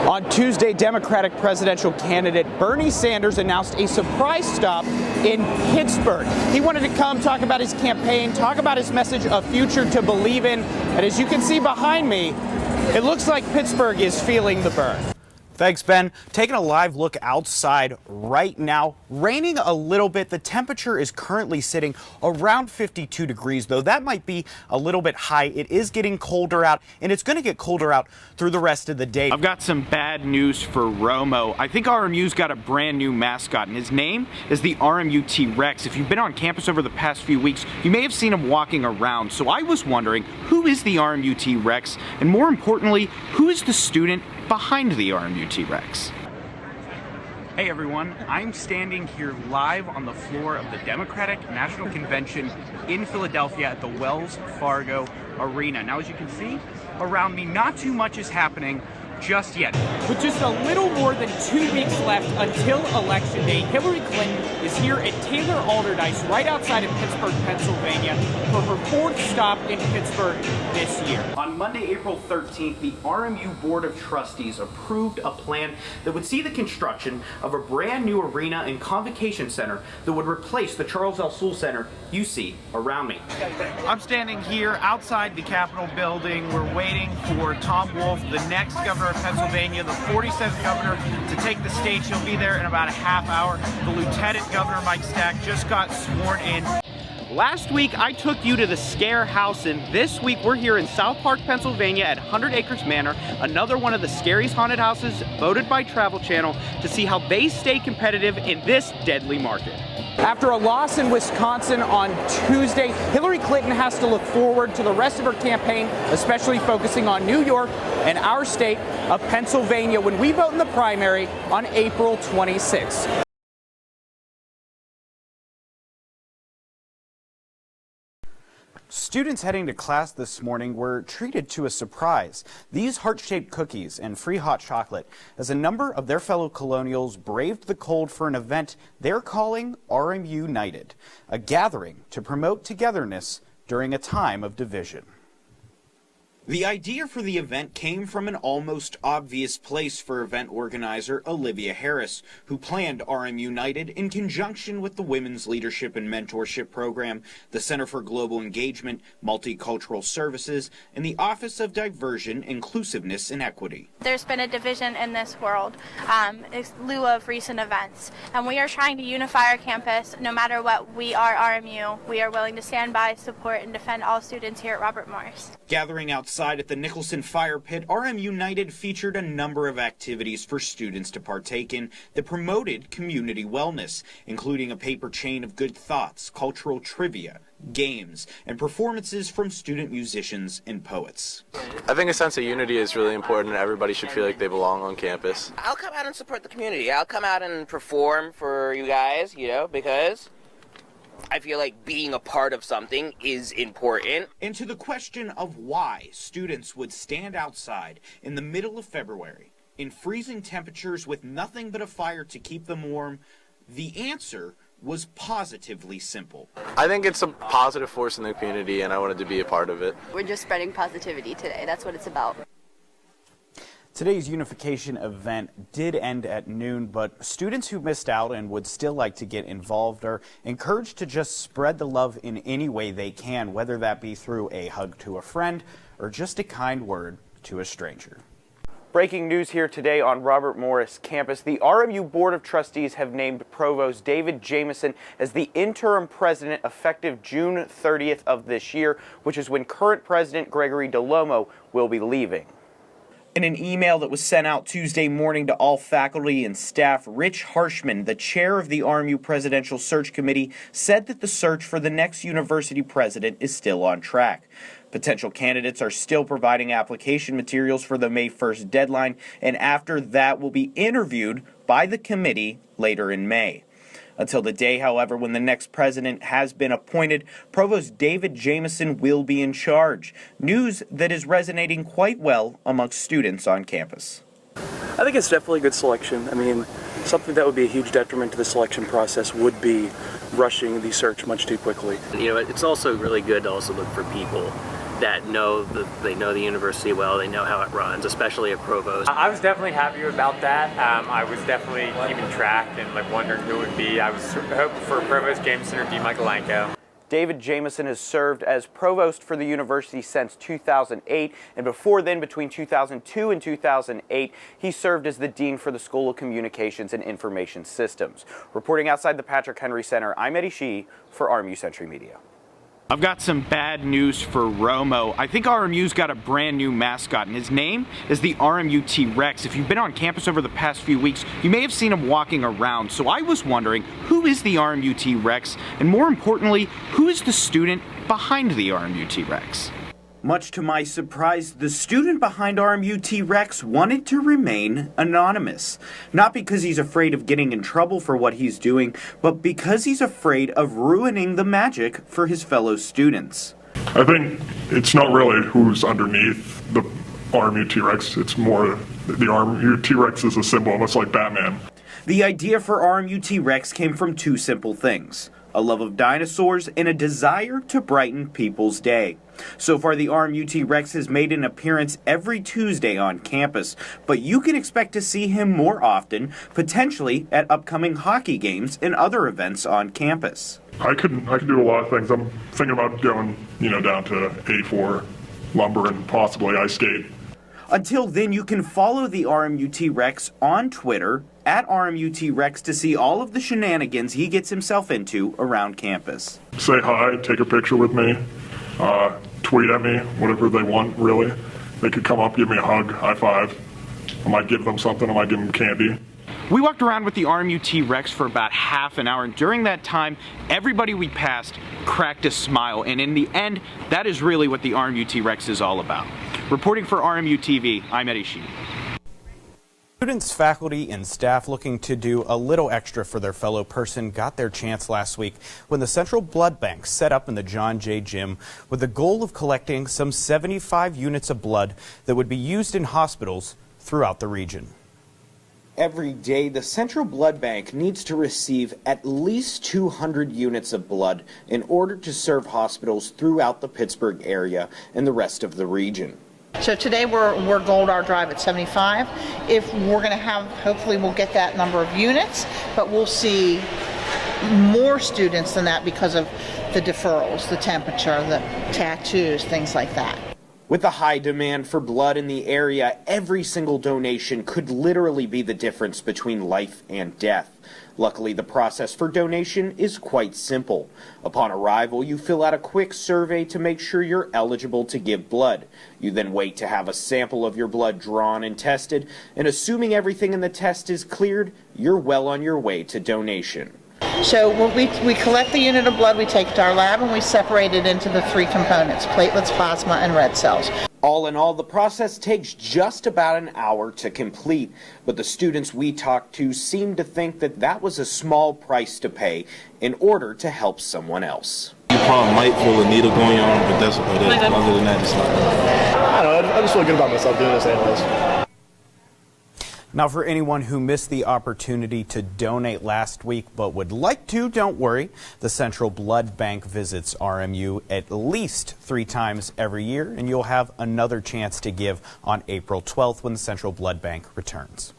On Tuesday, Democratic presidential candidate Bernie Sanders announced a surprise stop in Pittsburgh. He wanted to come talk about his campaign, talk about his message, a future to believe in. And as you can see behind me, it looks like Pittsburgh is feeling the burn. Thanks, Ben. Taking a live look outside right now. Raining a little bit. The temperature is currently sitting around 52 degrees, though that might be a little bit high. It is getting colder out, and it's going to get colder out through the rest of the day. I've got some bad news for Romo. I think RMU's got a brand new mascot, and his name is the RMU T-Rex. If you've been on campus over the past few weeks, you may have seen him walking around. So I was wondering, who is the RMU T-Rex? And more importantly, who is the student behind the RMU T-Rex? Hey everyone, I'm standing here live on the floor of the Democratic National Convention in Philadelphia at the Wells Fargo Arena. Now, as you can see around me, not too much is happening just yet. With just a little more than 2 weeks left until Election Day, Hillary Clinton is here at Taylor Alderdice right outside of Pittsburgh, Pennsylvania for her 4th stop in Pittsburgh this year. On Monday, April 13th, the RMU Board of Trustees approved a plan that would see the construction of a brand new arena and convocation center that would replace the Charles L. Sewell Center you see around me. I'm standing here outside the Capitol building. We're waiting for Tom Wolf, the next governor of Pennsylvania, the 47th governor, to take the stage. He'll be there in about a half hour. The Lieutenant Governor, Mike Stack, just got sworn in. Last week, I took you to the Scare House, and this week we're here in South Park, Pennsylvania at 100 Acres Manor, another one of the scariest haunted houses voted by Travel Channel, to see how they stay competitive in this deadly market. After a loss in Wisconsin on Tuesday, Hillary Clinton has to look forward to the rest of her campaign, especially focusing on New York and our state of Pennsylvania when we vote in the primary on April 26th. Students heading to class this morning were treated to a surprise. These heart-shaped cookies and free hot chocolate, as a number of their fellow colonials braved the cold for an event they're calling RMU United, a gathering to promote togetherness during a time of division. The idea for the event came from an almost obvious place for event organizer Olivia Harris, who planned RM United in conjunction with the Women's Leadership and Mentorship Program, the Center for Global Engagement, Multicultural Services, and the Office of Diversion, Inclusiveness, and Equity. There's been a division in this world in lieu of recent events, and we are trying to unify our campus. No matter what, we are RMU. We are willing to stand by, support, and defend all students here at Robert Morris. Gathering outside at the Nicholson Fire Pit, RM United featured a number of activities for students to partake in that promoted community wellness, including a paper chain of good thoughts, cultural trivia, games, and performances from student musicians and poets. I think a sense of unity is really important, and everybody should feel like they belong on campus. I'll come out and support the community. I'll come out and perform for you guys, because I feel like being a part of something is important. And to the question of why students would stand outside in the middle of February in freezing temperatures with nothing but a fire to keep them warm, the answer was positively simple. I think it's a positive force in the community, and I wanted to be a part of it. We're just spreading positivity today. That's what it's about. Today's unification event did end at noon, but students who missed out and would still like to get involved are encouraged to just spread the love in any way they can, whether that be through a hug to a friend or just a kind word to a stranger. Breaking news here today on Robert Morris campus. The RMU Board of Trustees have named Provost David Jameson as the interim president effective June 30th of this year, which is when current president Gregory DeLomo will be leaving. In an email that was sent out Tuesday morning to all faculty and staff, Rich Harshman, the chair of the RMU Presidential Search Committee, said that the search for the next university president is still on track. Potential candidates are still providing application materials for the May 1st deadline, and after that will be interviewed by the committee later in May. Until the day, however, when the next president has been appointed, Provost David Jameson will be in charge. News that is resonating quite well amongst students on campus. I think it's definitely a good selection. I mean, something that would be a huge detriment to the selection process would be rushing the search much too quickly. It's also really good to also look for people that they know the university well, they know how it runs, especially a provost. I was definitely happy about that. I was definitely keeping track and wondering who it would be. I was hoping for Provost Jameson or D. Michaelenko. David Jameson has served as provost for the university since 2008, and before then, between 2002 and 2008, he served as the dean for the School of Communications and Information Systems. Reporting outside the Patrick Henry Center, I'm Sheehy for RMU Century Media. I've got some bad news for Romo. I think RMU's got a brand new mascot, and his name is the RMU T-Rex. If you've been on campus over the past few weeks, you may have seen him walking around. So I was wondering, who is the RMU T-Rex? And more importantly, who is the student behind the RMU T-Rex? Much to my surprise, the student behind RMU T-Rex wanted to remain anonymous. Not because he's afraid of getting in trouble for what he's doing, but because he's afraid of ruining the magic for his fellow students. I think it's not really who's underneath the RMU T-Rex, it's more the RMU T-Rex is a symbol, almost like Batman. The idea for RMU T-Rex came from two simple things: a love of dinosaurs and a desire to brighten people's day. So far, the RMU T-Rex has made an appearance every Tuesday on campus, but you can expect to see him more often, potentially at upcoming hockey games and other events on campus. I could do a lot of things. I'm thinking about going, down to A4 lumber and possibly ice skate. Until then, you can follow the RMU T-Rex on Twitter at RMU T-Rex to see all of the shenanigans he gets himself into around campus. Say hi, take a picture with me, tweet at me, whatever they want, really. They could come up, give me a hug, high five. I might give them something, I might give them candy. We walked around with the RMU T-Rex for about half an hour, and during that time, everybody we passed cracked a smile, and in the end, that is really what the RMU T-Rex is all about. Reporting for RMU TV, I'm Sheehy. Students, faculty, and staff looking to do a little extra for their fellow person got their chance last week when the Central Blood Bank set up in the John Jay Gym with the goal of collecting some 75 units of blood that would be used in hospitals throughout the region. Every day, the Central Blood Bank needs to receive at least 200 units of blood in order to serve hospitals throughout the Pittsburgh area and the rest of the region. So today we're gold our drive at 75. If we're going to have, hopefully we'll get that number of units, but we'll see more students than that because of the deferrals, the temperature, the tattoos, things like that. With the high demand for blood in the area, every single donation could literally be the difference between life and death. Luckily, the process for donation is quite simple. Upon arrival, you fill out a quick survey to make sure you're eligible to give blood. You then wait to have a sample of your blood drawn and tested, and assuming everything in the test is cleared, you're well on your way to donation. So when we collect the unit of blood, we take it to our lab and we separate it into the three components: platelets, plasma, and red cells. All in all, the process takes just about an hour to complete, but the students we talked to seemed to think that that was a small price to pay in order to help someone else. You probably might feel a needle going on, but that's other than that, it's not. I don't know, I just feel good about myself doing this anyways. Now, for anyone who missed the opportunity to donate last week but would like to, don't worry. The Central Blood Bank visits RMU at least 3 times every year, and you'll have another chance to give on April 12th when the Central Blood Bank returns.